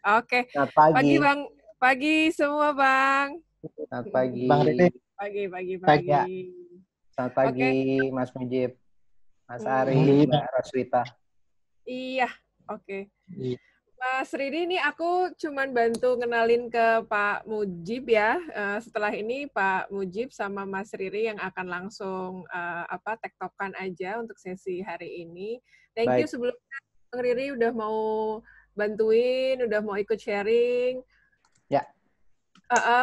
Oke. Selamat Pagi, pagi. Bang. Pagi semua, Bang. Selamat pagi. Bang Riri, Pagi. ya, Selamat Oke. pagi, Mas Mujib, Mas Hmm, Ari, Bang Mbak Roswita. iya, oke. Riri. Mas Ridi, ini aku cuman bantu ngenalin ke Pak Mujib ya. Setelah ini Pak Mujib sama Mas Riri yang akan langsung tektokan aja untuk sesi hari ini. Thank you Baik. sebelumnya Bang Riri udah mau bantuin, udah mau ikut sharing. Ya.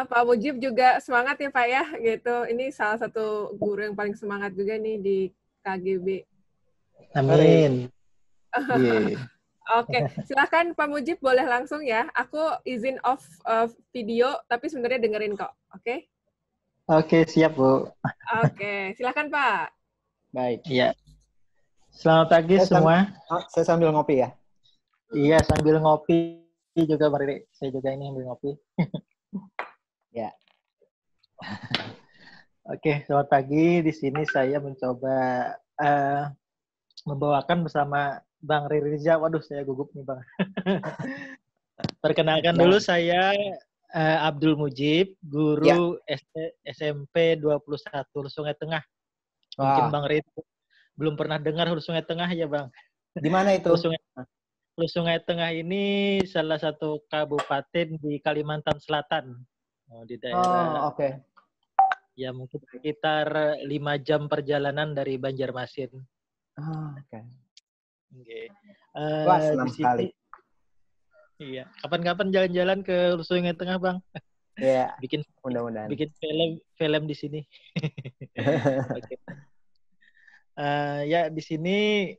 Pak Mujib juga semangat ya Pak ya, gitu. Ini salah satu guru yang paling semangat juga nih di KGB. Amin. Yeah. Oke, silakan Pak Mujib boleh langsung ya. Aku izin off video, tapi sebenarnya dengerin kok. Oke? Oke, siap Bu. Oke, silakan Pak. Baik. Iya. Selamat pagi semua. Saya sambil ngopi ya. Iya, sambil ngopi juga Bang Riri. Saya juga ini sambil ngopi. Ya. Oke, selamat pagi. Di sini saya mencoba membawakan bersama Bang Riri Riza. Waduh, saya gugup nih Bang. Perkenalkan dulu, saya Abdul Mujib, guru SMP 21 Sungai Tengah. Mungkin Bang Riri belum pernah dengar Hulu Sungai Tengah ya Bang. Di mana itu? Hulu Sungai Tengah ini salah satu kabupaten di Kalimantan Selatan. Di daerah ya mungkin sekitar 5 jam perjalanan dari Banjarmasin. Oke. Wah, senang sekali. Iya, kapan-kapan jalan-jalan ke Hulu Sungai Tengah Bang. Iya. Bikin Mudah-mudahan. Bikin film di sini. Oke. Ya di sini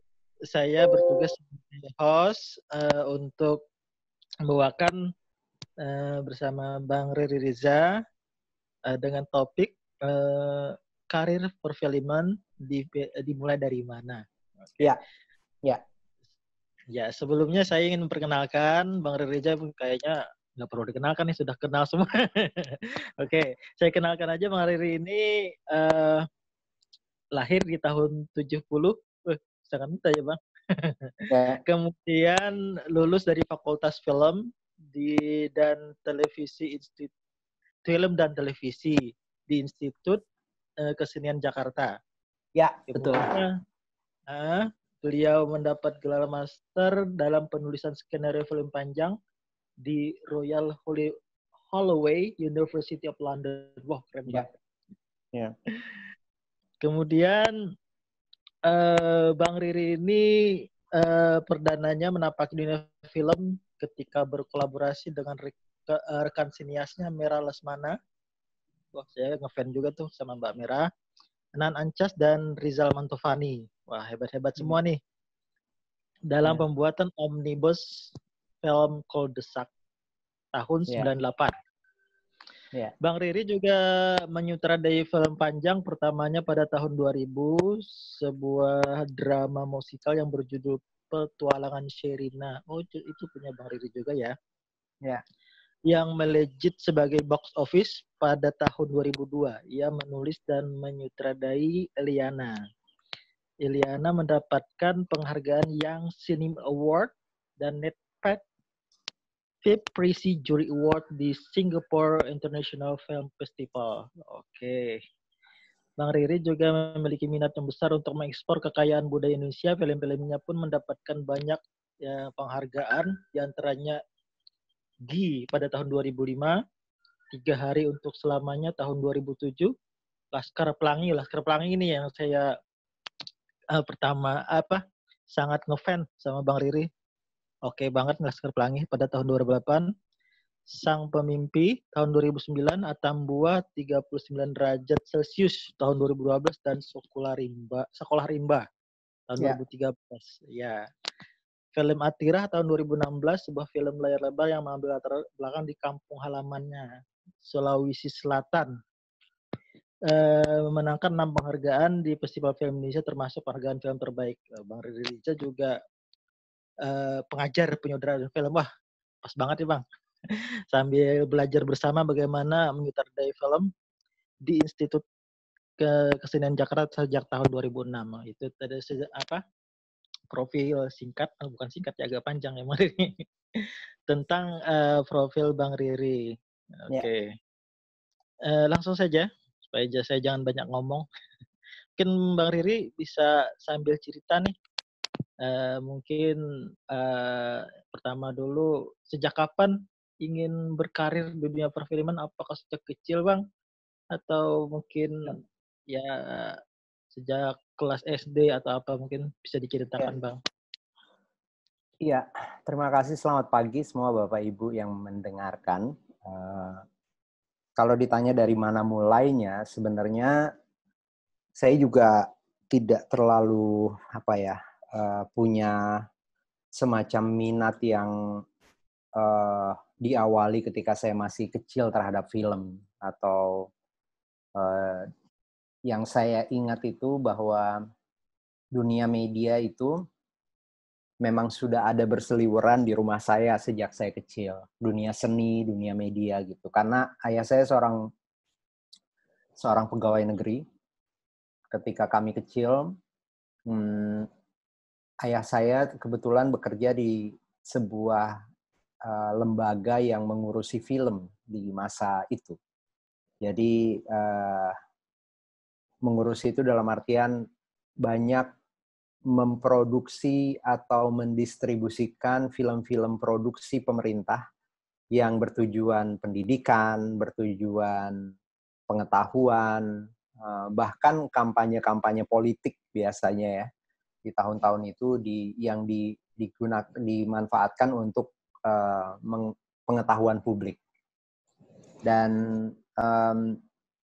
saya bertugas sebagai host untuk membawakan bersama Bang Riri Riza dengan topik karir perfilman dimulai dari mana. Okay. Ya. Ya, sebelumnya saya ingin memperkenalkan Bang Riri Riza, kayaknya nggak perlu dikenalkan nih, sudah kenal semua. Oke, saya kenalkan aja Bang Riri ini lahir di tahun 70. Sangat muda ya Bang. Kemudian lulus dari Fakultas Film dan Televisi Film dan Televisi di Institut Kesenian Jakarta. Ya, kemudian, betul. Beliau mendapat gelar master dalam penulisan skenario film panjang di Royal Holloway University of London. Wah, keren banget. Ya. Kemudian Bang Riri ini perdananya menapaki dunia film ketika berkolaborasi dengan rekan siniasnya Mera Lesmana. Wah, saya ngefan juga tuh sama Mbak Mera, Nan Ancas dan Rizal Mantovani. Wah, hebat-hebat semua nih. Dalam pembuatan omnibus film Cul-de-sac tahun 98. Yeah. Bang Riri juga menyutradai film panjang pertamanya pada tahun 2000, sebuah drama musikal yang berjudul Petualangan Sherina. Oh, itu punya Bang Riri juga ya? Ya. Yang melejit sebagai box office pada tahun 2002. Ia menulis dan menyutradai Eliana. Eliana mendapatkan penghargaan Young Cinema Award dan Netpad Prix Jury Award di Singapore International Film Festival. Oke. Bang Riri juga memiliki minat yang besar untuk mengekspor kekayaan budaya Indonesia. Film-filmnya pun mendapatkan banyak penghargaan, diantaranya GI pada tahun 2005, 3 Hari Untuk Selamanya tahun 2007, Laskar Pelangi. Laskar Pelangi ini yang saya pertama sangat ngefans sama Bang Riri. Oke banget Laskar Pelangi pada tahun 2008. Sang Pemimpi tahun 2009, Atambua 39 derajat Celcius tahun 2012 dan Sekolah Rimba tahun 2013. Ya. Film Atirah tahun 2016, sebuah film layar lebar yang mengambil latar belakang di kampung halamannya, Sulawesi Selatan. Memenangkan 6 penghargaan di Festival Film Indonesia termasuk penghargaan film terbaik. Bang Riri Riza juga pengajar penyutradaraan film. Wah, pas banget ya Bang. Sambil belajar bersama bagaimana menyutradai film di Institut Kesenian Jakarta sejak tahun 2006. Itu tadi profil singkat, bukan singkat ya, agak panjang ya Bang Riri. tentang profil Bang Riri. Ya. Oke. Langsung saja supaya saya jangan banyak ngomong. Mungkin Bang Riri bisa sambil cerita nih. Mungkin pertama dulu sejak kapan ingin berkarir di dunia perfilman? Apakah sejak kecil Bang? Atau mungkin ya sejak kelas SD atau apa mungkin bisa diceritakan Bang? Iya, terima kasih. Selamat pagi semua Bapak Ibu yang mendengarkan. Kalau ditanya dari mana mulainya, sebenarnya saya juga tidak terlalu punya semacam minat yang diawali ketika saya masih kecil terhadap film, atau yang saya ingat itu bahwa dunia media itu memang sudah ada berseliweran di rumah saya sejak saya kecil. Dunia seni, dunia media gitu. Karena ayah saya seorang pegawai negeri. Ketika kami kecil, ayah saya kebetulan bekerja di sebuah lembaga yang mengurusi film di masa itu. Jadi mengurusi itu dalam artian banyak memproduksi atau mendistribusikan film-film produksi pemerintah yang bertujuan pendidikan, bertujuan pengetahuan, bahkan kampanye-kampanye politik biasanya ya di tahun-tahun itu dimanfaatkan untuk pengetahuan publik. Dan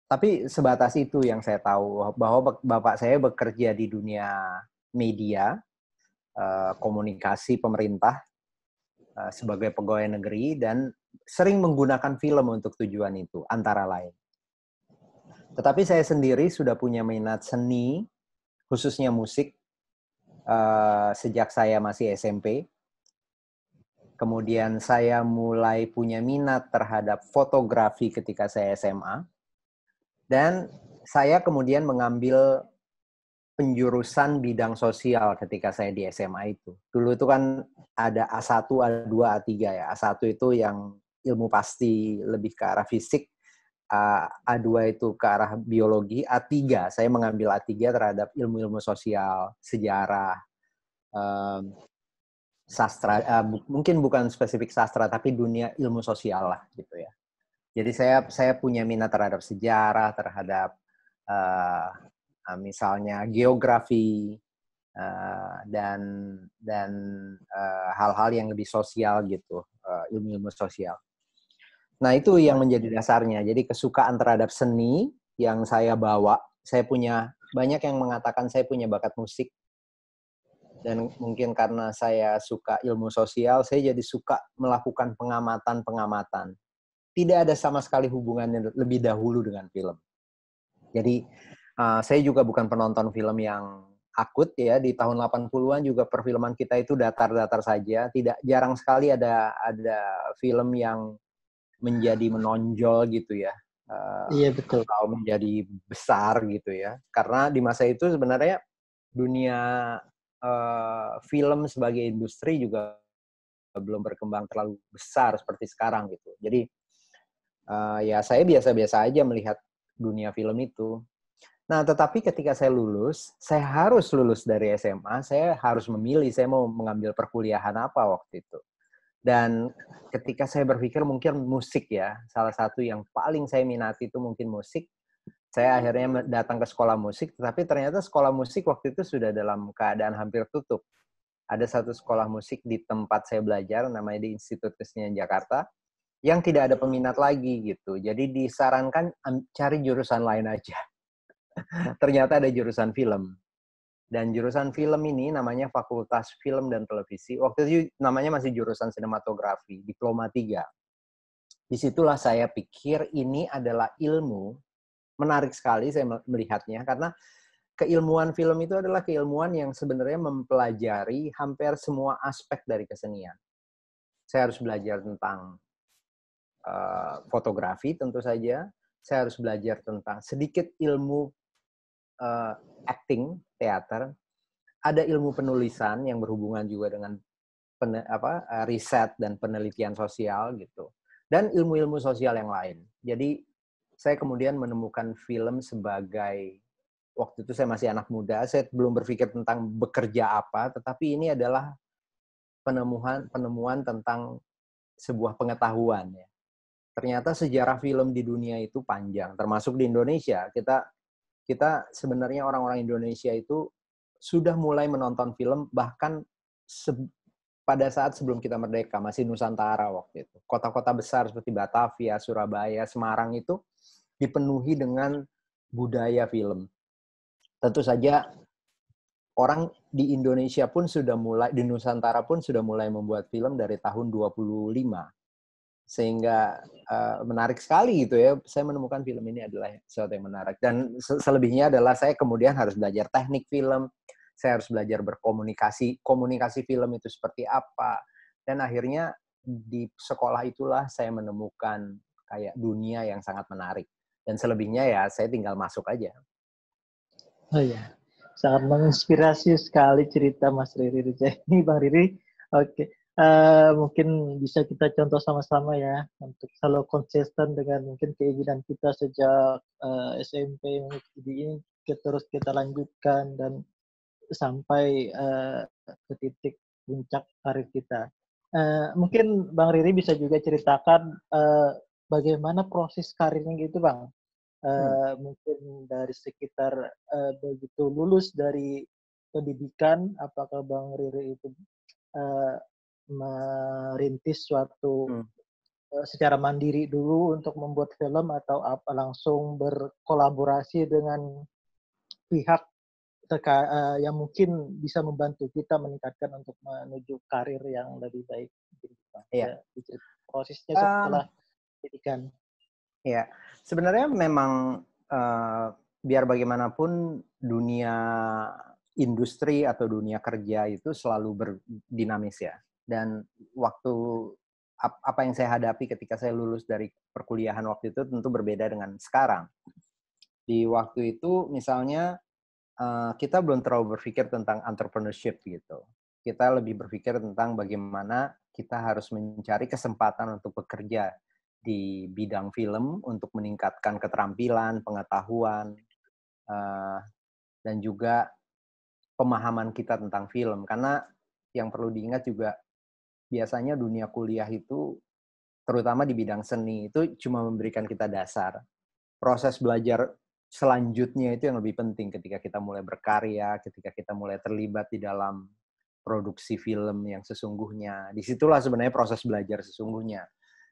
tapi sebatas itu yang saya tahu, bahwa bapak saya bekerja di dunia media, komunikasi pemerintah, sebagai pegawai negeri, dan sering menggunakan film untuk tujuan itu, antara lain. Tetapi saya sendiri sudah punya minat seni, khususnya musik, sejak saya masih SMP. Kemudian saya mulai punya minat terhadap fotografi ketika saya SMA. Dan saya kemudian mengambil penjurusan bidang sosial ketika saya di SMA itu. Dulu itu kan ada A1, A2, A3 ya. A1 itu yang ilmu pasti lebih ke arah fisik, A2 itu ke arah biologi, A3 saya mengambil A3 terhadap ilmu-ilmu sosial, sejarah, sastra, mungkin bukan spesifik sastra tapi dunia ilmu sosial lah gitu ya. Jadi saya punya minat terhadap sejarah, terhadap misalnya geografi, dan hal-hal yang lebih sosial gitu, ilmu-ilmu sosial. Nah, itu yang menjadi dasarnya. Jadi kesukaan terhadap seni yang saya bawa, saya punya, banyak yang mengatakan saya punya bakat musik. Dan mungkin karena saya suka ilmu sosial, saya jadi suka melakukan pengamatan-pengamatan. Tidak ada sama sekali hubungannya lebih dahulu dengan film. Jadi saya juga bukan penonton film yang akut ya. Di tahun 80-an juga perfilman kita itu datar-datar saja. Jarang sekali ada film yang menjadi menonjol gitu ya. Iya betul. Atau menjadi besar gitu ya. Karena di masa itu sebenarnya dunia film sebagai industri juga belum berkembang terlalu besar seperti sekarang gitu. Jadi ya saya biasa-biasa aja melihat dunia film itu. Nah, tetapi ketika saya lulus, saya harus lulus dari SMA, saya harus memilih saya mau mengambil perkuliahan apa waktu itu. Dan ketika saya berpikir mungkin musik ya, salah satu yang paling saya minati itu mungkin musik. Saya akhirnya datang ke sekolah musik, tetapi ternyata sekolah musik waktu itu sudah dalam keadaan hampir tutup. Ada satu sekolah musik di tempat saya belajar, namanya di Institut Kesenian Jakarta, yang tidak ada peminat lagi gitu. Jadi disarankan cari jurusan lain aja. Ternyata ada jurusan film. Dan jurusan film ini namanya Fakultas Film dan Televisi. Waktu itu namanya masih jurusan sinematografi, diploma 3. Disitulah saya pikir ini adalah ilmu, menarik sekali saya melihatnya, karena keilmuan film itu adalah keilmuan yang sebenarnya mempelajari hampir semua aspek dari kesenian. Saya harus belajar tentang fotografi tentu saja, saya harus belajar tentang sedikit ilmu acting, teater, ada ilmu penulisan yang berhubungan juga dengan riset dan penelitian sosial gitu, dan ilmu-ilmu sosial yang lain. Jadi saya kemudian menemukan film sebagai, waktu itu saya masih anak muda, saya belum berpikir tentang bekerja apa, tetapi ini adalah penemuan tentang sebuah pengetahuan ya. Ternyata sejarah film di dunia itu panjang, termasuk di Indonesia. Kita sebenarnya orang-orang Indonesia itu sudah mulai menonton film bahkan pada saat sebelum kita merdeka, masih Nusantara waktu itu. Kota-kota besar seperti Batavia, Surabaya, Semarang itu dipenuhi dengan budaya film. Tentu saja orang di Indonesia pun sudah mulai, di Nusantara pun sudah mulai membuat film dari tahun 25. Sehingga menarik sekali gitu ya. Saya menemukan film ini adalah sesuatu yang menarik. Dan selebihnya adalah saya kemudian harus belajar teknik film, saya harus belajar berkomunikasi, komunikasi film itu seperti apa. Dan akhirnya di sekolah itulah saya menemukan kayak dunia yang sangat menarik. Dan selebihnya ya saya tinggal masuk aja. Oh ya, sangat menginspirasi sekali cerita Mas Riri ini, Bang Riri. Oke, mungkin bisa kita contoh sama-sama ya untuk selalu konsisten dengan mungkin keinginan kita sejak SMP ini terus kita lanjutkan dan sampai ke titik puncak karir kita. Mungkin Bang Riri bisa juga ceritakan bagaimana proses karirnya gitu, Bang. Mungkin dari sekitar begitu lulus dari pendidikan, apakah Bang Riri itu merintis suatu secara mandiri dulu untuk membuat film atau apa langsung berkolaborasi dengan pihak yang mungkin bisa membantu kita meningkatkan untuk menuju karir yang lebih baik. Iya. Prosesnya setelah pendidikan. Ya, sebenarnya memang biar bagaimanapun dunia industri atau dunia kerja itu selalu berdinamis ya. Dan waktu apa yang saya hadapi ketika saya lulus dari perkuliahan waktu itu tentu berbeda dengan sekarang. Di waktu itu misalnya kita belum terlalu berpikir tentang entrepreneurship gitu. Kita lebih berpikir tentang bagaimana kita harus mencari kesempatan untuk bekerja di bidang film untuk meningkatkan keterampilan, pengetahuan, dan juga pemahaman kita tentang film. Karena yang perlu diingat juga, biasanya dunia kuliah itu, terutama di bidang seni, itu cuma memberikan kita dasar. Proses belajar selanjutnya itu yang lebih penting ketika kita mulai berkarya, ketika kita mulai terlibat di dalam produksi film yang sesungguhnya. Disitulah sebenarnya proses belajar sesungguhnya.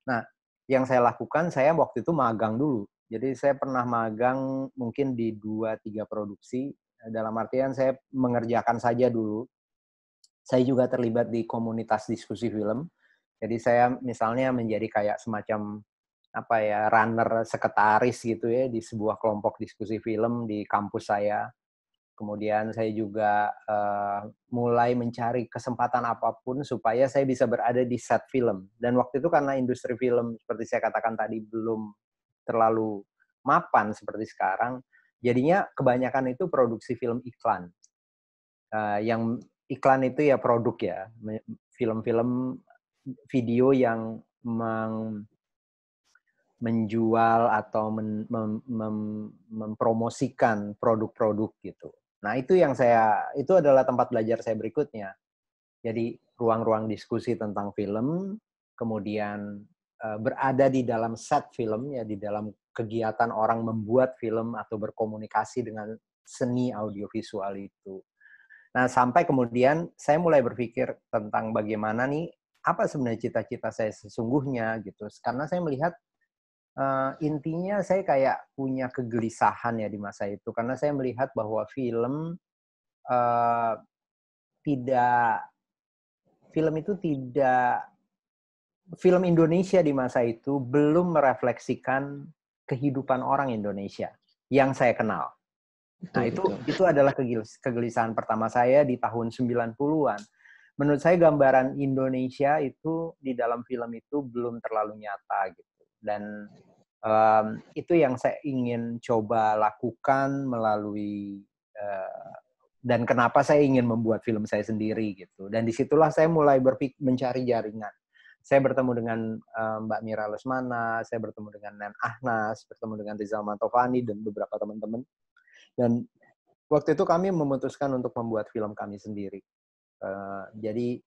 Nah, yang saya lakukan, saya waktu itu magang dulu. Jadi saya pernah magang mungkin di 2-3 produksi. Dalam artian saya mengerjakan saja dulu. Saya juga terlibat di komunitas diskusi film. Jadi saya misalnya menjadi kayak semacam runner sekretaris gitu ya di sebuah kelompok diskusi film di kampus saya. Kemudian saya juga mulai mencari kesempatan apapun supaya saya bisa berada di set film. Dan waktu itu karena industri film seperti saya katakan tadi belum terlalu mapan seperti sekarang, jadinya kebanyakan itu produksi film iklan. Yang iklan itu ya produk ya, film-film video yang menjual atau mempromosikan produk-produk gitu. Nah, itu adalah tempat belajar saya berikutnya. Jadi, ruang-ruang diskusi tentang film, kemudian berada di dalam set film, ya di dalam kegiatan orang membuat film atau berkomunikasi dengan seni audiovisual itu. Nah, sampai kemudian saya mulai berpikir tentang bagaimana nih, apa sebenarnya cita-cita saya sesungguhnya gitu. Karena saya melihat intinya saya kayak punya kegelisahan ya di masa itu, karena saya melihat bahwa film Indonesia di masa itu belum merefleksikan kehidupan orang Indonesia yang saya kenal. Nah, itu adalah kegelisahan pertama saya di tahun 90-an. Menurut saya gambaran Indonesia itu di dalam film itu belum terlalu nyata gitu. Dan itu yang saya ingin coba lakukan melalui dan kenapa saya ingin membuat film saya sendiri gitu. Dan disitulah saya mulai mencari jaringan. Saya bertemu dengan Mbak Mira Lesmana, saya bertemu dengan Nen Ahnas, bertemu dengan Rizal Mantovani dan beberapa teman-teman. Dan waktu itu kami memutuskan untuk membuat film kami sendiri. Jadi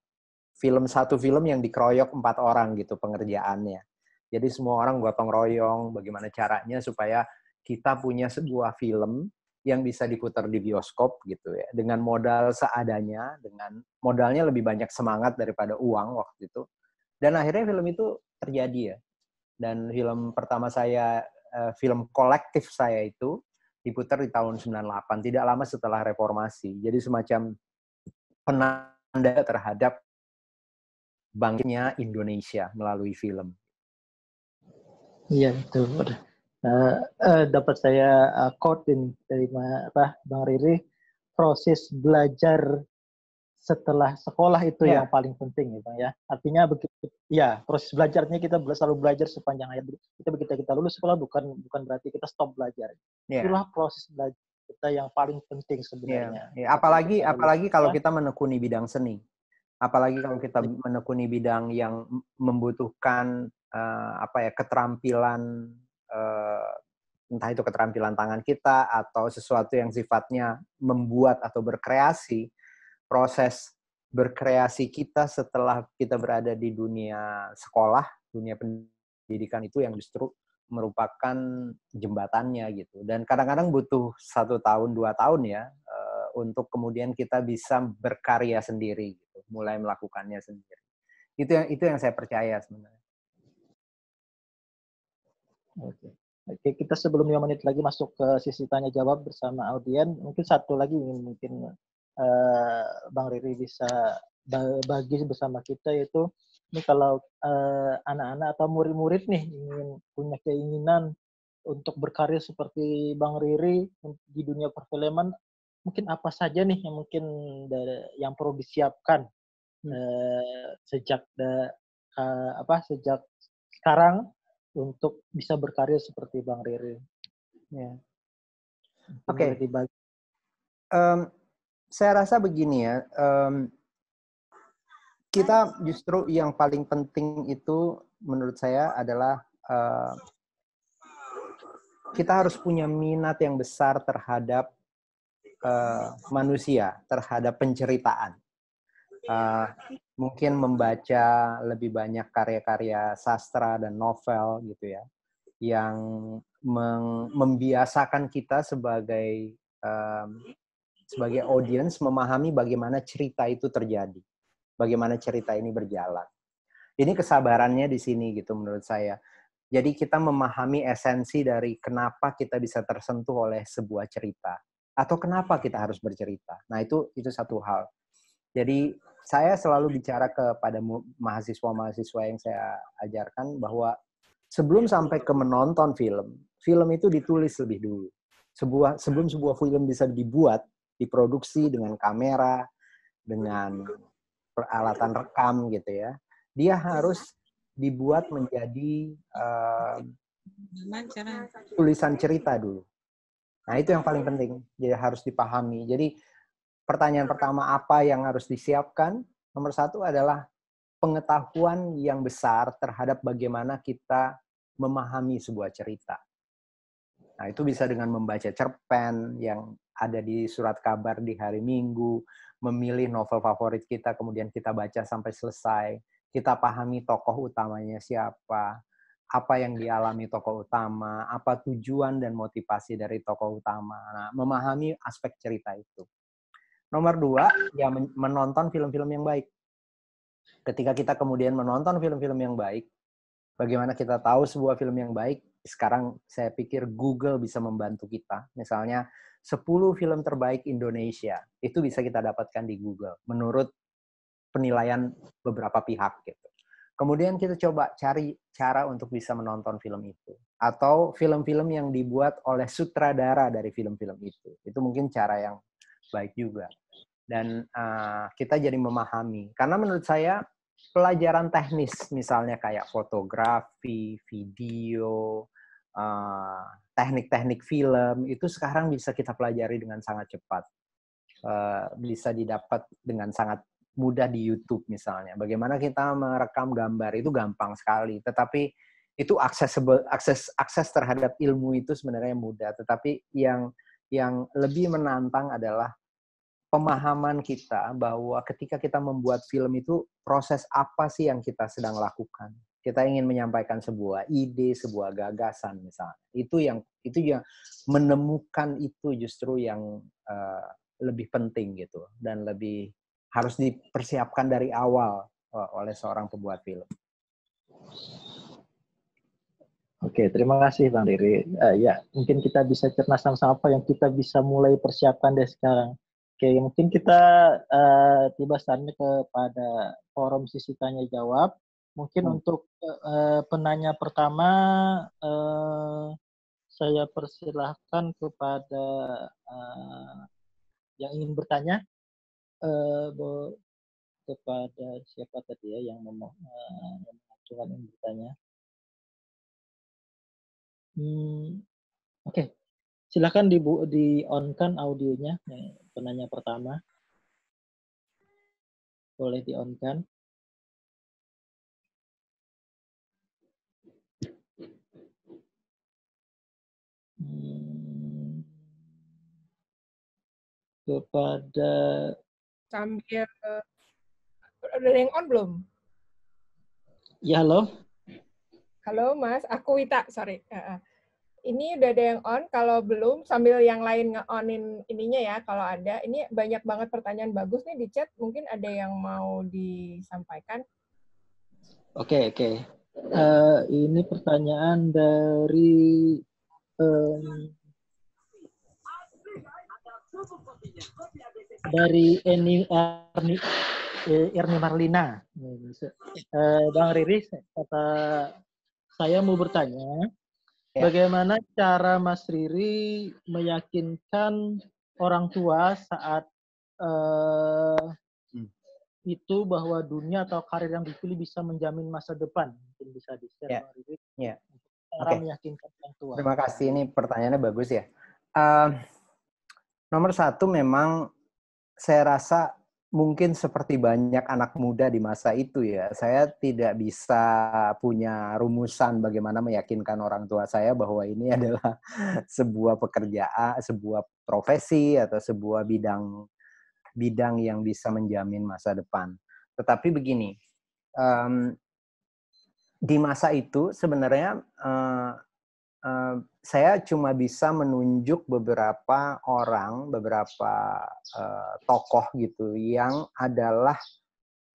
satu film yang dikeroyok 4 orang gitu pengerjaannya. Jadi semua orang gotong royong bagaimana caranya supaya kita punya sebuah film yang bisa diputar di bioskop gitu ya, dengan modal seadanya, dengan modalnya lebih banyak semangat daripada uang waktu itu. Dan akhirnya film itu terjadi ya. Dan film pertama saya, film kolektif saya itu diputar di tahun 98, tidak lama setelah reformasi. Jadi semacam penanda terhadap bangkitnya Indonesia melalui film. Iya, betul. Dapat saya quote dari Bang Riri, proses belajar setelah sekolah itu yang paling penting ya Bang ya. Artinya begitu ya, proses belajarnya kita selalu belajar sepanjang hayat. Kita begitu kita lulus sekolah bukan berarti kita stop belajar. Itulah proses belajar kita yang paling penting sebenarnya. Apalagi kalau kita menekuni bidang seni. Apalagi kalau kita menekuni bidang yang membutuhkan keterampilan, entah itu keterampilan tangan kita atau sesuatu yang sifatnya membuat atau berkreasi. Proses berkreasi kita setelah kita berada di dunia sekolah, dunia pendidikan itu yang justru merupakan jembatannya gitu. Dan kadang-kadang butuh 1 tahun, 2 tahun ya, untuk kemudian kita bisa berkarya sendiri gitu, mulai melakukannya sendiri. Itu yang saya percaya sebenarnya. Oke, kita sebelum 5 menit lagi masuk ke sisi tanya jawab bersama audien, mungkin satu lagi mungkin Bang Riri bisa bagi bersama kita, yaitu ini kalau anak-anak atau murid-murid nih ingin punya keinginan untuk berkarya seperti Bang Riri di dunia perfilman, mungkin apa saja nih yang mungkin yang perlu disiapkan sejak sekarang untuk bisa berkarya seperti Bang Riri? Ya. Oke. Saya rasa begini ya, kita justru yang paling penting itu menurut saya adalah kita harus punya minat yang besar terhadap manusia, terhadap penceritaan. Mungkin membaca lebih banyak karya-karya sastra dan novel gitu ya, yang membiasakan kita sebagai audiens memahami bagaimana cerita itu terjadi, bagaimana cerita ini berjalan. Ini kesabarannya di sini gitu menurut saya. Jadi kita memahami esensi dari kenapa kita bisa tersentuh oleh sebuah cerita, atau kenapa kita harus bercerita. Nah itu satu hal. Jadi saya selalu bicara kepada mahasiswa-mahasiswa yang saya ajarkan bahwa sebelum sampai ke menonton film itu ditulis lebih dulu. Sebelum sebuah film bisa dibuat, diproduksi dengan kamera, dengan peralatan rekam gitu ya, dia harus dibuat menjadi tulisan cerita dulu. Nah itu yang paling penting, jadi harus dipahami. Jadi pertanyaan pertama apa yang harus disiapkan? Nomor 1 adalah pengetahuan yang besar terhadap bagaimana kita memahami sebuah cerita. Nah, itu bisa dengan membaca cerpen yang ada di surat kabar di hari Minggu, memilih novel favorit kita, kemudian kita baca sampai selesai, kita pahami tokoh utamanya siapa, apa yang dialami tokoh utama, apa tujuan dan motivasi dari tokoh utama. Nah, memahami aspek cerita itu. Nomor 2, ya menonton film-film yang baik. Ketika kita kemudian menonton film-film yang baik, bagaimana kita tahu sebuah film yang baik? Sekarang saya pikir Google bisa membantu kita. Misalnya 10 film terbaik Indonesia, itu bisa kita dapatkan di Google menurut penilaian beberapa pihak gitu. Kemudian kita coba cari cara untuk bisa menonton film itu. Atau film-film yang dibuat oleh sutradara dari film-film itu. Itu mungkin cara yang baik juga. Dan kita jadi memahami. Karena menurut saya pelajaran teknis misalnya kayak fotografi, video, teknik-teknik film itu sekarang bisa kita pelajari dengan sangat cepat. bisa didapat dengan sangat mudah di YouTube misalnya. Bagaimana kita merekam gambar itu gampang sekali, tetapi itu akses terhadap ilmu itu sebenarnya mudah, tetapi yang lebih menantang adalah pemahaman kita bahwa ketika kita membuat film itu proses apa sih yang kita sedang lakukan. Kita ingin menyampaikan sebuah ide, sebuah gagasan misalnya. Itu yang menemukan itu justru yang lebih penting gitu dan lebih harus dipersiapkan dari awal oleh seorang pembuat film. Oke, terima kasih Bang Riri. Ya, mungkin kita bisa cerna sama-sama apa yang kita bisa mulai persiapkan dari sekarang. Oke, mungkin kita tiba saatnya kepada forum sesi tanya jawab. Mungkin untuk penanya pertama, saya persilahkan kepada yang ingin bertanya, kepada siapa tadi ya yang mengajukan ingin bertanya. Oke. Silakan di-on-kan audionya, penanya pertama. Boleh di-on-kan. Kepada... Sambil, udah ada yang on belum? Ya, halo. Halo Mas, aku Wita, sorry. Ini udah ada yang on, kalau belum sambil yang lain nge-onin ininya ya, kalau ada. Ini banyak banget pertanyaan bagus nih di chat, mungkin ada yang mau disampaikan. Oke. Ini pertanyaan dari Erni Marlina. Bang Riri, kata saya mau bertanya, bagaimana cara Mas Riri meyakinkan orang tua saat itu bahwa dunia atau karir yang dipilih bisa menjamin masa depan? Mungkin bisa di-share Bang Riri. Cara meyakinkan orang tua. Terima kasih, ini pertanyaannya bagus ya. Nomor satu memang saya rasa mungkin seperti banyak anak muda di masa itu ya, saya tidak bisa punya rumusan bagaimana meyakinkan orang tua saya bahwa ini adalah sebuah pekerjaan, sebuah profesi atau sebuah bidang yang bisa menjamin masa depan. Tetapi begini, di masa itu sebenarnya saya cuma bisa menunjuk beberapa orang, beberapa tokoh gitu yang adalah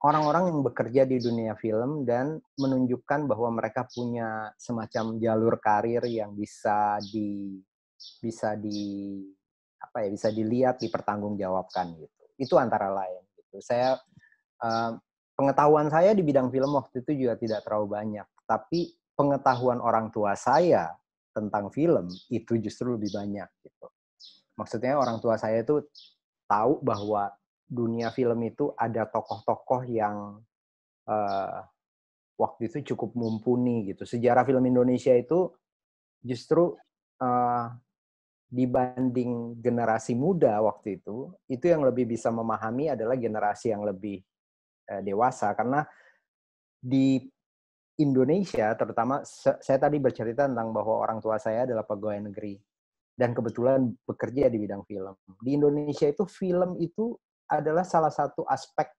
orang-orang yang bekerja di dunia film dan menunjukkan bahwa mereka punya semacam jalur karir yang bisa dilihat, dipertanggungjawabkan gitu. Itu antara lain gitu. Saya pengetahuan saya di bidang film waktu itu juga tidak terlalu banyak, tapi pengetahuan orang tua saya tentang film itu justru lebih banyak gitu. Maksudnya orang tua saya itu tahu bahwa dunia film itu ada tokoh-tokoh yang waktu itu cukup mumpuni gitu. Sejarah film Indonesia itu justru dibanding generasi muda waktu itu yang lebih bisa memahami adalah generasi yang lebih dewasa, karena di Indonesia terutama, saya tadi bercerita tentang bahwa orang tua saya adalah pegawai negeri dan kebetulan bekerja di bidang film. Di Indonesia itu film itu adalah salah satu aspek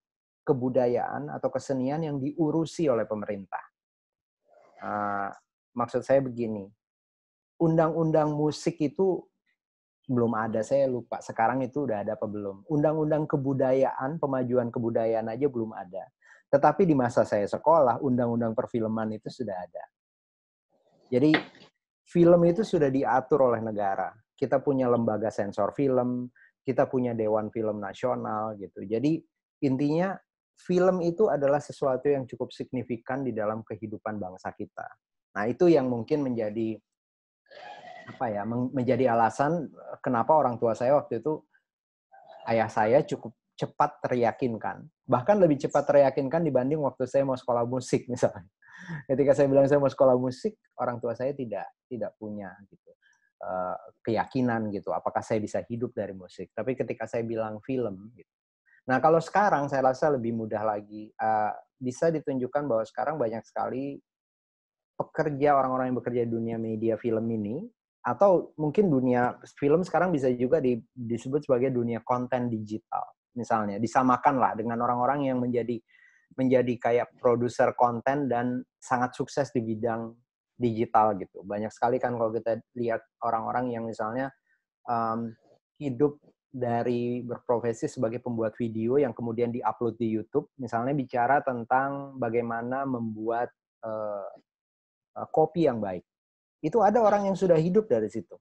kebudayaan atau kesenian yang diurusi oleh pemerintah. Maksud saya begini, undang-undang musik itu belum ada, saya lupa sekarang itu udah ada apa belum. Undang-undang kebudayaan, pemajuan kebudayaan aja belum ada. Tetapi di masa saya sekolah, undang-undang perfilman itu sudah ada. Jadi film itu sudah diatur oleh negara. Kita punya lembaga sensor film, kita punya Dewan Film Nasional gitu. Jadi intinya film itu adalah sesuatu yang cukup signifikan di dalam kehidupan bangsa kita. Nah, itu yang mungkin menjadi menjadi alasan kenapa orang tua saya waktu itu, ayah saya cukup cepat teryakinkan. Bahkan lebih cepat teryakinkan dibanding waktu saya mau sekolah musik misalnya. Ketika saya bilang saya mau sekolah musik, orang tua saya tidak punya gitu. keyakinan gitu, apakah saya bisa hidup dari musik. Tapi ketika saya bilang film, gitu. Nah kalau sekarang saya rasa lebih mudah lagi. Bisa ditunjukkan bahwa sekarang banyak sekali orang-orang yang bekerja di dunia media film ini, atau mungkin dunia film sekarang bisa juga disebut sebagai dunia konten digital. Misalnya, disamakanlah dengan orang-orang yang menjadi kayak produser konten dan sangat sukses di bidang digital gitu. Banyak sekali kan kalau kita lihat orang-orang yang misalnya hidup dari berprofesi sebagai pembuat video yang kemudian diupload di YouTube, misalnya bicara tentang bagaimana membuat kopi yang baik. Itu ada orang yang sudah hidup dari situ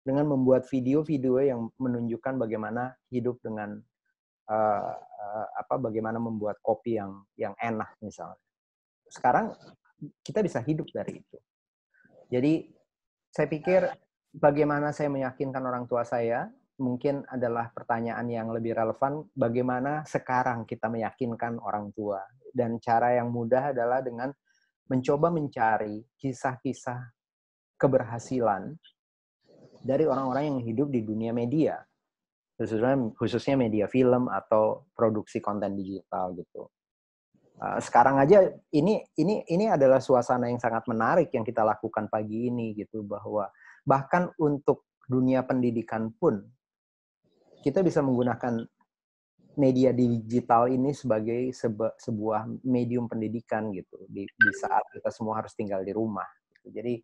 dengan membuat video-video yang menunjukkan bagaimana hidup dengan bagaimana membuat kopi yang enak misalnya. Sekarang kita bisa hidup dari itu. Jadi saya pikir bagaimana saya meyakinkan orang tua saya mungkin adalah pertanyaan yang lebih relevan, bagaimana sekarang kita meyakinkan orang tua. Dan cara yang mudah adalah dengan mencoba mencari kisah-kisah keberhasilan dari orang-orang yang hidup di dunia media, khususnya media film atau produksi konten digital gitu. Sekarang aja ini adalah suasana yang sangat menarik yang kita lakukan pagi ini gitu, bahwa bahkan untuk dunia pendidikan pun kita bisa menggunakan media digital ini sebagai sebuah medium pendidikan gitu di saat kita semua harus tinggal di rumah gitu.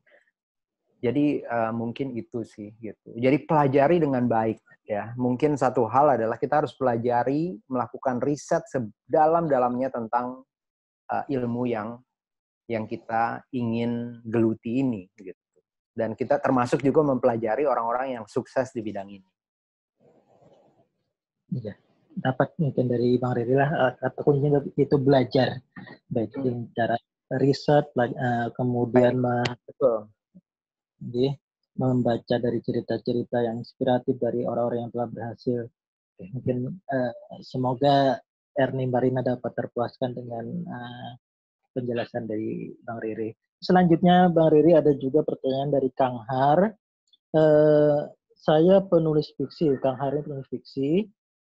Jadi mungkin itu sih gitu. Jadi pelajari dengan baik ya. Mungkin satu hal adalah kita harus pelajari, melakukan riset sedalam-dalamnya tentang ilmu yang kita ingin geluti ini gitu. Dan kita termasuk juga mempelajari orang-orang yang sukses di bidang ini. Iya, dapat mungkin dari Bang Riri lah, kata kuncinya itu belajar, baik dengan cara riset, kemudian membaca dari cerita-cerita yang inspiratif dari orang-orang yang telah berhasil. Mungkin semoga Ernie Marina dapat terpuaskan dengan penjelasan dari Bang Riri. Selanjutnya Bang Riri ada juga pertanyaan dari Kang Har. Saya penulis fiksi, Kang Har ini penulis fiksi.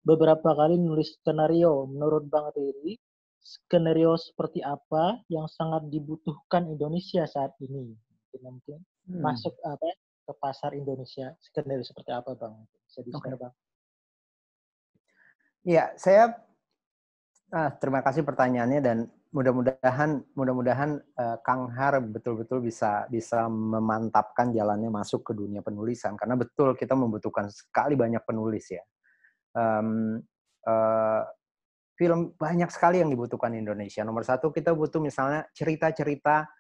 Beberapa kali nulis skenario. Menurut Bang Riri, skenario seperti apa yang sangat dibutuhkan Indonesia saat ini? Mungkin masuk ke pasar Indonesia, skenario seperti apa Bang? Bisa di-share Bang? Ya, saya terima kasih pertanyaannya, dan mudah-mudahan Kang Har betul-betul bisa memantapkan jalannya masuk ke dunia penulisan, karena betul kita membutuhkan sekali banyak penulis ya. Film banyak sekali yang dibutuhkan Indonesia. Nomor satu, kita butuh misalnya cerita-cerita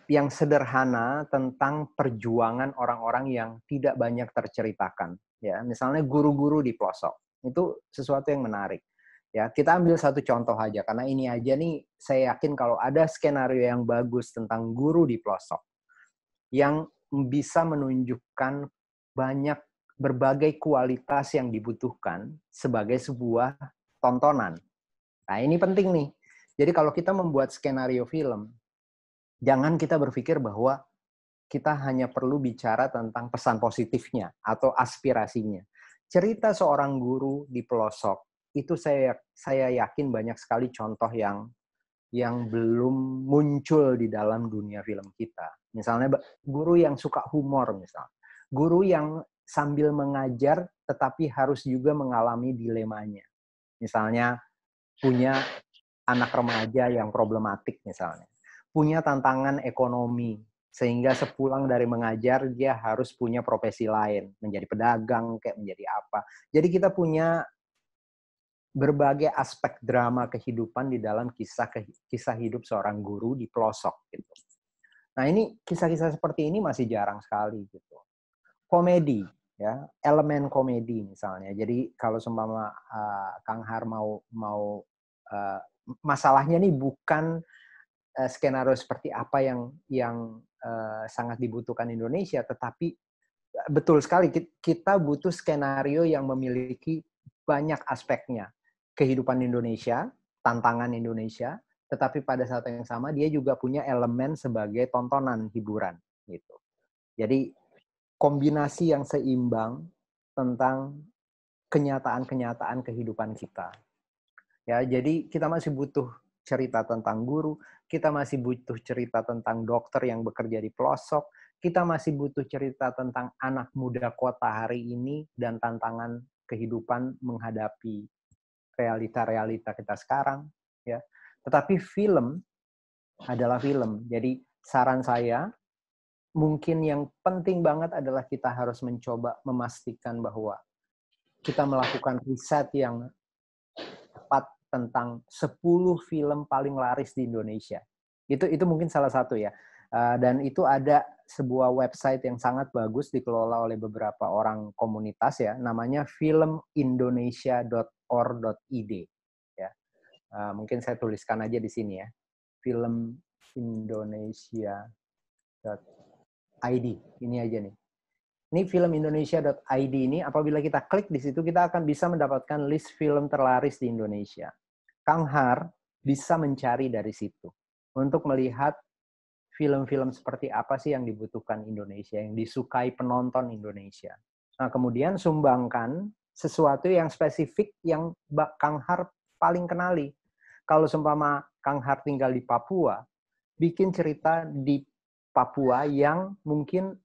yang sederhana tentang perjuangan orang-orang yang tidak banyak terceritakan. Ya, misalnya guru-guru di pelosok, itu sesuatu yang menarik. Ya, kita ambil satu contoh aja, karena ini aja nih saya yakin kalau ada skenario yang bagus tentang guru di pelosok yang bisa menunjukkan berbagai kualitas yang dibutuhkan sebagai sebuah tontonan. Nah, ini penting nih. Jadi kalau kita membuat skenario film, jangan kita berpikir bahwa kita hanya perlu bicara tentang pesan positifnya atau aspirasinya. Cerita seorang guru di pelosok, itu saya yakin banyak sekali contoh yang belum muncul di dalam dunia film kita. Misalnya guru yang suka humor misalnya. Guru yang sambil mengajar tetapi harus juga mengalami dilemanya. Misalnya punya anak remaja yang problematik misalnya. Punya tantangan ekonomi, sehingga sepulang dari mengajar dia harus punya profesi lain, menjadi pedagang, kayak menjadi apa. Jadi kita punya berbagai aspek drama kehidupan di dalam kisah hidup seorang guru di pelosok gitu. Nah, ini kisah-kisah seperti ini masih jarang sekali gitu. Komedi, ya, elemen komedi misalnya. Jadi kalau seumpama Kang Har mau masalahnya nih bukan skenario seperti apa yang sangat dibutuhkan Indonesia, tetapi betul sekali kita butuh skenario yang memiliki banyak aspeknya. Kehidupan Indonesia, tantangan Indonesia, tetapi pada saat yang sama dia juga punya elemen sebagai tontonan hiburan gitu. Jadi kombinasi yang seimbang tentang kenyataan-kenyataan kehidupan kita. Ya, jadi kita masih butuh cerita tentang guru, kita masih butuh cerita tentang dokter yang bekerja di pelosok, kita masih butuh cerita tentang anak muda kota hari ini dan tantangan kehidupan menghadapi realita-realita kita sekarang, ya. Tetapi film adalah film. Jadi saran saya, mungkin yang penting banget adalah kita harus mencoba memastikan bahwa kita melakukan riset yang tepat tentang 10 film paling laris di Indonesia. Itu mungkin salah satu ya. Dan itu ada sebuah website yang sangat bagus dikelola oleh beberapa orang komunitas ya, namanya filmindonesia.or.id ya. Mungkin saya tuliskan aja di sini ya. filmindonesia.id. Ini aja nih. Ini filmindonesia.id ini, apabila kita klik di situ, kita akan bisa mendapatkan list film terlaris di Indonesia. Kang Har bisa mencari dari situ untuk melihat film-film seperti apa sih yang dibutuhkan Indonesia, yang disukai penonton Indonesia. Nah, kemudian sumbangkan sesuatu yang spesifik yang Kang Har paling kenali. Kalau seumpama Kang Har tinggal di Papua, bikin cerita di Papua yang mungkin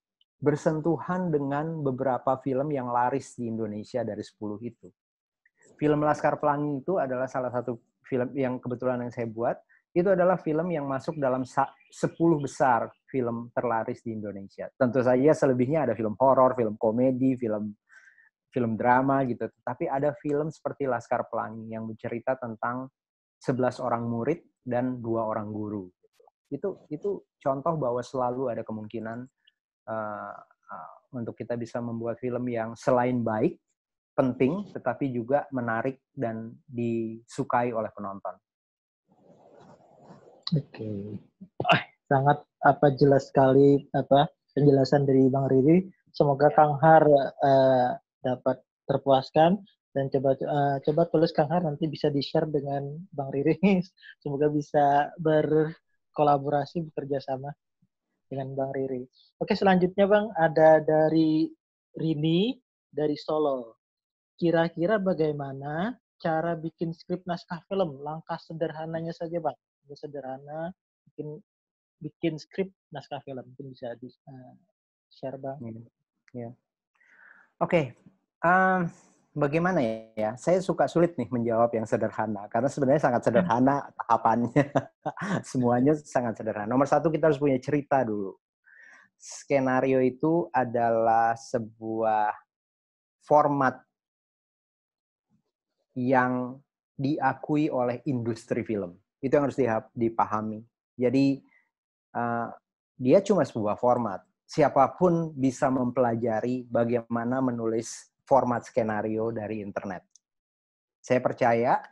bersentuhan dengan beberapa film yang laris di Indonesia dari 10 itu. Film Laskar Pelangi itu adalah salah satu film yang kebetulan yang saya buat. Itu adalah film yang masuk dalam 10 besar film terlaris di Indonesia. Tentu saja selebihnya ada film horor, film komedi, film drama gitu. Tapi ada film seperti Laskar Pelangi yang bercerita tentang 11 orang murid dan 2 orang guru. Itu contoh bahwa selalu ada kemungkinan untuk kita bisa membuat film yang selain baik, penting, tetapi juga menarik dan disukai oleh penonton. Oke. Sangat jelas sekali penjelasan dari Bang Riri. Semoga Kang Har dapat terpuaskan, dan coba tulis Kang Har nanti bisa di-share dengan Bang Riri. Semoga bisa berkolaborasi, bekerja sama dengan Bang Riri. Oke, selanjutnya Bang, ada dari Rini dari Solo. Kira-kira bagaimana cara bikin skrip naskah film? Langkah sederhananya saja Bang. Sederhana, bikin skrip naskah film. Mungkin bisa di-share Bang. Ya. Oke. Bagaimana ya? Saya suka sulit nih menjawab yang sederhana, karena sebenarnya sangat sederhana tahapannya. Semuanya sangat sederhana. Nomor satu, kita harus punya cerita dulu. Skenario itu adalah sebuah format yang diakui oleh industri film. Itu yang harus dipahami. Jadi, dia cuma sebuah format. Siapapun bisa mempelajari bagaimana menulis format skenario dari internet. Saya percaya,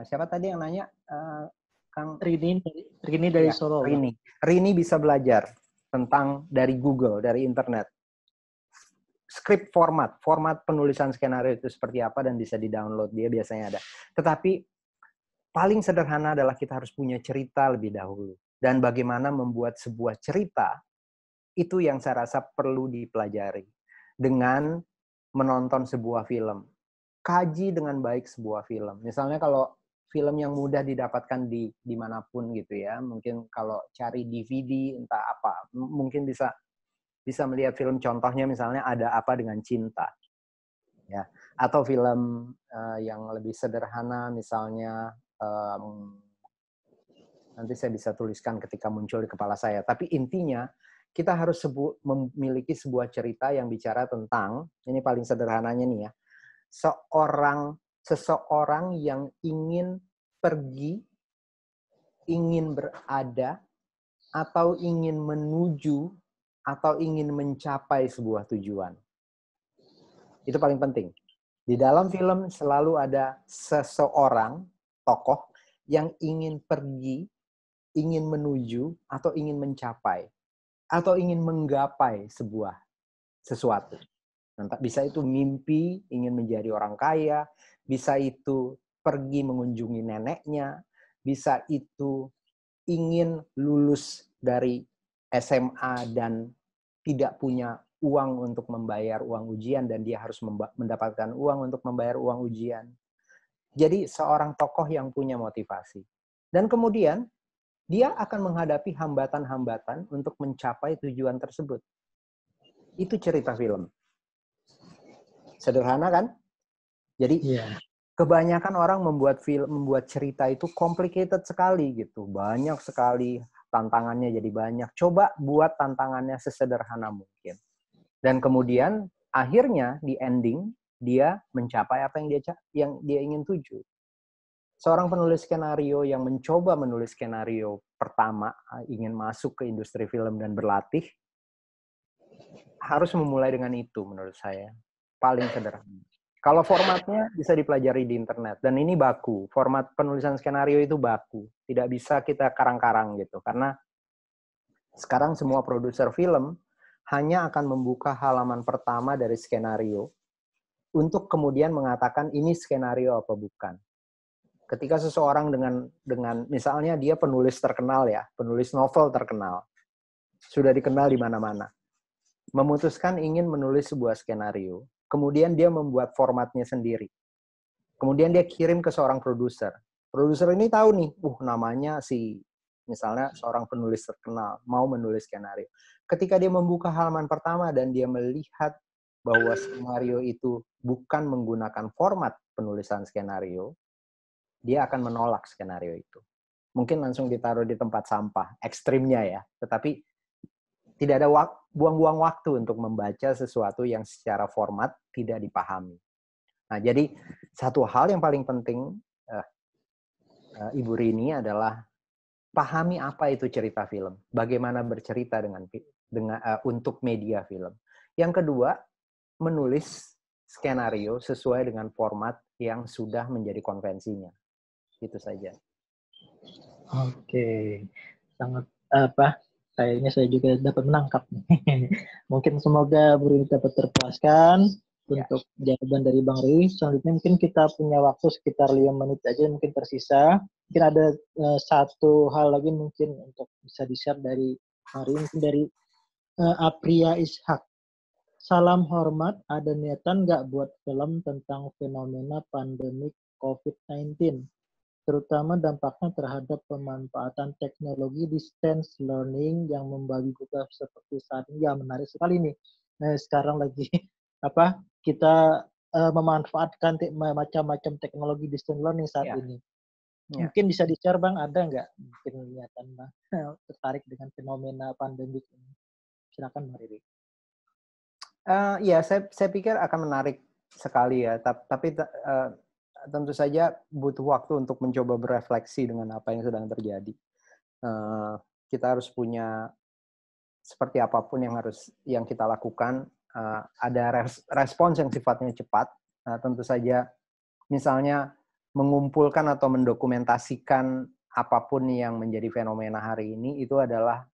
siapa tadi yang nanya? Kang Rini dari Solo. Rini bisa belajar tentang dari Google, dari internet. Script format penulisan skenario itu seperti apa dan bisa di-download, dia biasanya ada. Tetapi paling sederhana adalah kita harus punya cerita lebih dahulu. Dan bagaimana membuat sebuah cerita, itu yang saya rasa perlu dipelajari. Dengan menonton sebuah film. Kaji dengan baik sebuah film. Misalnya kalau film yang mudah didapatkan di dimanapun gitu ya. Mungkin kalau cari DVD, entah apa. Mungkin bisa melihat film contohnya, misalnya Ada Apa Dengan Cinta. Ya. Atau film yang lebih sederhana, misalnya nanti saya bisa tuliskan ketika muncul di kepala saya. Tapi intinya, kita harus memiliki sebuah cerita yang bicara tentang, ini paling sederhananya nih ya, seseorang yang ingin pergi, ingin berada, atau ingin menuju, atau ingin mencapai sebuah tujuan. Itu paling penting. Di dalam film selalu ada seseorang, tokoh, yang ingin pergi, ingin menuju, atau ingin mencapai, atau ingin menggapai sesuatu. Bisa itu mimpi, ingin menjadi orang kaya, bisa itu pergi mengunjungi neneknya, bisa itu ingin lulus dari SMA dan tidak punya uang untuk membayar uang ujian dan dia harus mendapatkan uang untuk membayar uang ujian. Jadi seorang tokoh yang punya motivasi. Dan kemudian dia akan menghadapi hambatan-hambatan untuk mencapai tujuan tersebut. Itu cerita film. Sederhana kan? Jadi kebanyakan orang membuat cerita itu complicated sekali gitu. Banyak sekali tantangannya jadi banyak. Coba buat tantangannya sesederhana mungkin. Dan kemudian akhirnya di ending dia mencapai apa yang dia ingin tuju. Seorang penulis skenario yang mencoba menulis skenario pertama, ingin masuk ke industri film dan berlatih, harus memulai dengan itu menurut saya. Paling sederhana. Kalau formatnya bisa dipelajari di internet. Dan ini baku. Format penulisan skenario itu baku. Tidak bisa kita karang-karang gitu. Karena sekarang semua produser film hanya akan membuka halaman pertama dari skenario untuk kemudian mengatakan ini skenario apa bukan. Ketika seseorang dengan misalnya dia penulis terkenal ya, penulis novel terkenal, sudah dikenal di mana-mana, memutuskan ingin menulis sebuah skenario, kemudian dia membuat formatnya sendiri, kemudian dia kirim ke seorang produser. Produser ini tahu nih, namanya misalnya seorang penulis terkenal mau menulis skenario. Ketika dia membuka halaman pertama dan dia melihat bahwa skenario itu bukan menggunakan format penulisan skenario, dia akan menolak skenario itu. Mungkin langsung ditaruh di tempat sampah, ekstrimnya ya. Tetapi tidak ada buang-buang waktu untuk membaca sesuatu yang secara format tidak dipahami. Nah, jadi satu hal yang paling penting, Ibu Rini, adalah pahami apa itu cerita film. Bagaimana bercerita untuk media film. Yang kedua, menulis skenario sesuai dengan format yang sudah menjadi konvensinya. Itu saja. Oke, sangat kayaknya saya juga dapat menangkap. Mungkin semoga Bu Rini dapat terpuaskan untuk jawaban dari Bang Rui. Selanjutnya mungkin kita punya waktu sekitar 5 menit aja mungkin tersisa. Mungkin ada satu hal lagi mungkin untuk bisa di-share dari Bang Rui, mungkin dari Apria Ishak. Salam hormat, ada niatan nggak buat film tentang fenomena pandemik COVID-19? Terutama dampaknya terhadap pemanfaatan teknologi distance learning yang membabi buta seperti saat ini. Ya, menarik sekali nih. Nah, sekarang lagi kita memanfaatkan macam-macam teknologi distance learning saat ini. Mungkin bisa di-share Bang, ada nggak mungkin niatan Bang tertarik dengan fenomena pandemik ini? Silakan Bang Riri. Saya pikir akan menarik sekali ya. Tapi tentu saja butuh waktu untuk mencoba berefleksi dengan apa yang sedang terjadi. Kita harus punya seperti apapun yang kita lakukan, ada respons yang sifatnya cepat. Tentu saja, misalnya mengumpulkan atau mendokumentasikan apapun yang menjadi fenomena hari ini itu adalah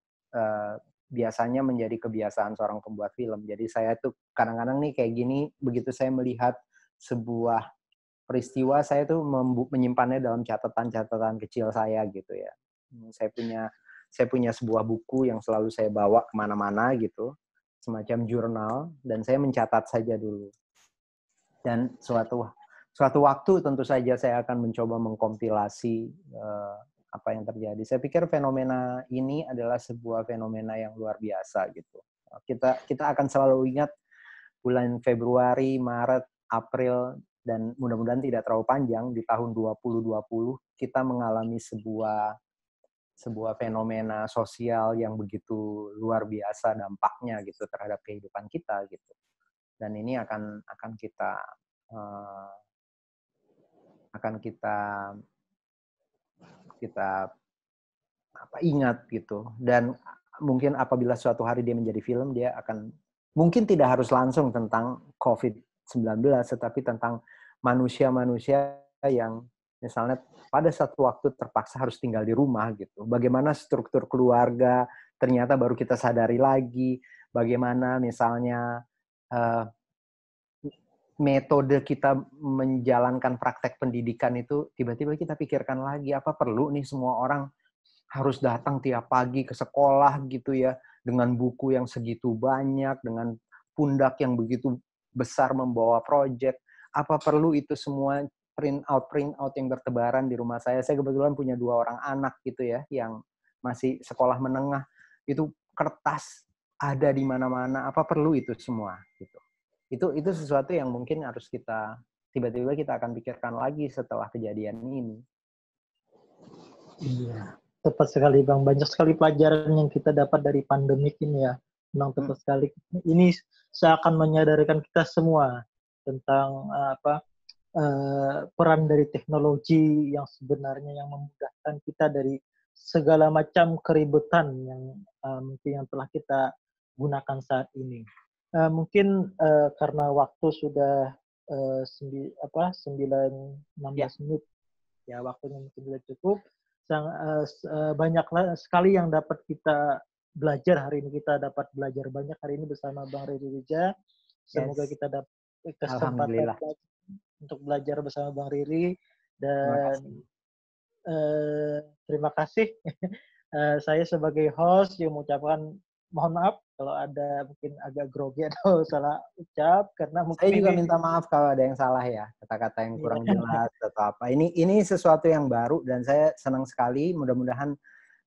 biasanya menjadi kebiasaan seorang pembuat film. Jadi saya tuh kadang-kadang nih kayak gini, begitu saya melihat sebuah peristiwa, saya tuh menyimpannya dalam catatan-catatan kecil saya gitu ya. Saya punya sebuah buku yang selalu saya bawa kemana-mana gitu, semacam jurnal, dan saya mencatat saja dulu. Dan suatu waktu tentu saja saya akan mencoba mengkompilasi apa yang terjadi. Saya pikir fenomena ini adalah sebuah fenomena yang luar biasa gitu. Kita akan selalu ingat bulan Februari, Maret, April, dan mudah-mudahan tidak terlalu panjang, di tahun 2020 kita mengalami sebuah fenomena sosial yang begitu luar biasa dampaknya gitu terhadap kehidupan kita gitu. Dan ini akan kita ingat gitu. Dan mungkin apabila suatu hari dia menjadi film, dia akan mungkin tidak harus langsung tentang COVID-19, tetapi tentang manusia-manusia yang misalnya pada satu waktu terpaksa harus tinggal di rumah gitu. Bagaimana struktur keluarga ternyata baru kita sadari lagi. Bagaimana misalnya metode kita menjalankan praktek pendidikan itu tiba-tiba kita pikirkan lagi, apa perlu nih semua orang harus datang tiap pagi ke sekolah gitu ya, dengan buku yang segitu banyak, dengan pundak yang begitu besar membawa project. Apa perlu itu semua print out yang bertebaran di rumah saya? Saya kebetulan punya 2 orang anak gitu ya, yang masih sekolah menengah. Itu kertas ada di mana-mana. Apa perlu itu semua gitu? Itu sesuatu yang mungkin harus tiba-tiba kita akan pikirkan lagi setelah kejadian ini. Iya, tepat sekali Bang. Banyak sekali pelajaran yang kita dapat dari pandemik ini ya. Memang tepat sekali. Ini seakan menyadarkan kita semua tentang peran dari teknologi yang sebenarnya yang memudahkan kita dari segala macam keributan yang mungkin yang telah kita gunakan saat ini. Mungkin karena waktu sudah 9-16 menit ya, waktunya mungkin sudah cukup. Banyak sekali yang dapat kita belajar hari ini. Kita dapat belajar banyak hari ini bersama Bang Riri Rija. Semoga kita dapat kesempatan untuk belajar bersama Bang Riri, dan terima kasih. Saya sebagai host yang mengucapkan mohon maaf kalau ada mungkin agak grogi atau salah ucap, karena mungkin saya juga minta maaf kalau ada yang salah ya, kata-kata yang kurang jelas atau apa. Ini sesuatu yang baru dan saya senang sekali. Mudah-mudahan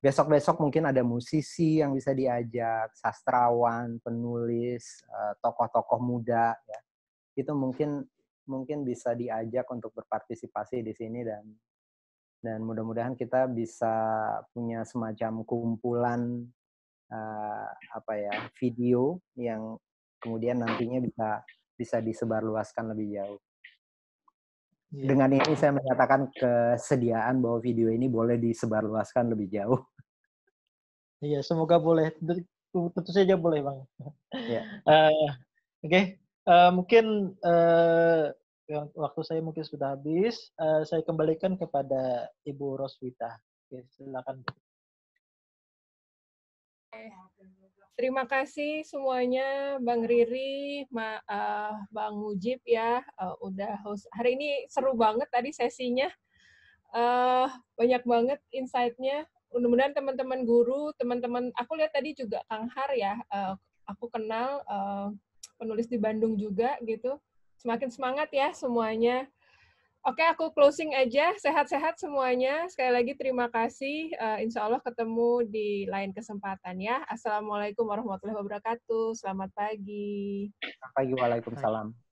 besok-besok mungkin ada musisi yang bisa diajak, sastrawan, penulis, tokoh-tokoh muda ya. Itu mungkin bisa diajak untuk berpartisipasi di sini, dan mudah-mudahan kita bisa punya semacam kumpulan video yang kemudian nantinya bisa disebarluaskan lebih jauh. Dengan ini saya menyatakan kesediaan bahwa video ini boleh disebarluaskan lebih jauh. Iya, semoga boleh. Tentu saja boleh, Bang. Ya. Oke. Mungkin waktu saya mungkin sudah habis. Saya kembalikan kepada Ibu Roswita. Oke, silakan. Terima kasih semuanya, Bang Riri, Bang Mujib ya, udah host. Hari ini seru banget tadi sesinya, banyak banget insight-nya. Mudah-mudahan teman-teman guru, teman-teman, aku lihat tadi juga Kang Har ya, aku kenal penulis di Bandung juga gitu. Semakin semangat ya semuanya. Oke, aku closing aja. Sehat-sehat semuanya. Sekali lagi terima kasih. Insya Allah ketemu di lain kesempatan ya. Assalamualaikum warahmatullahi wabarakatuh. Selamat pagi. Selamat pagi, waalaikumsalam.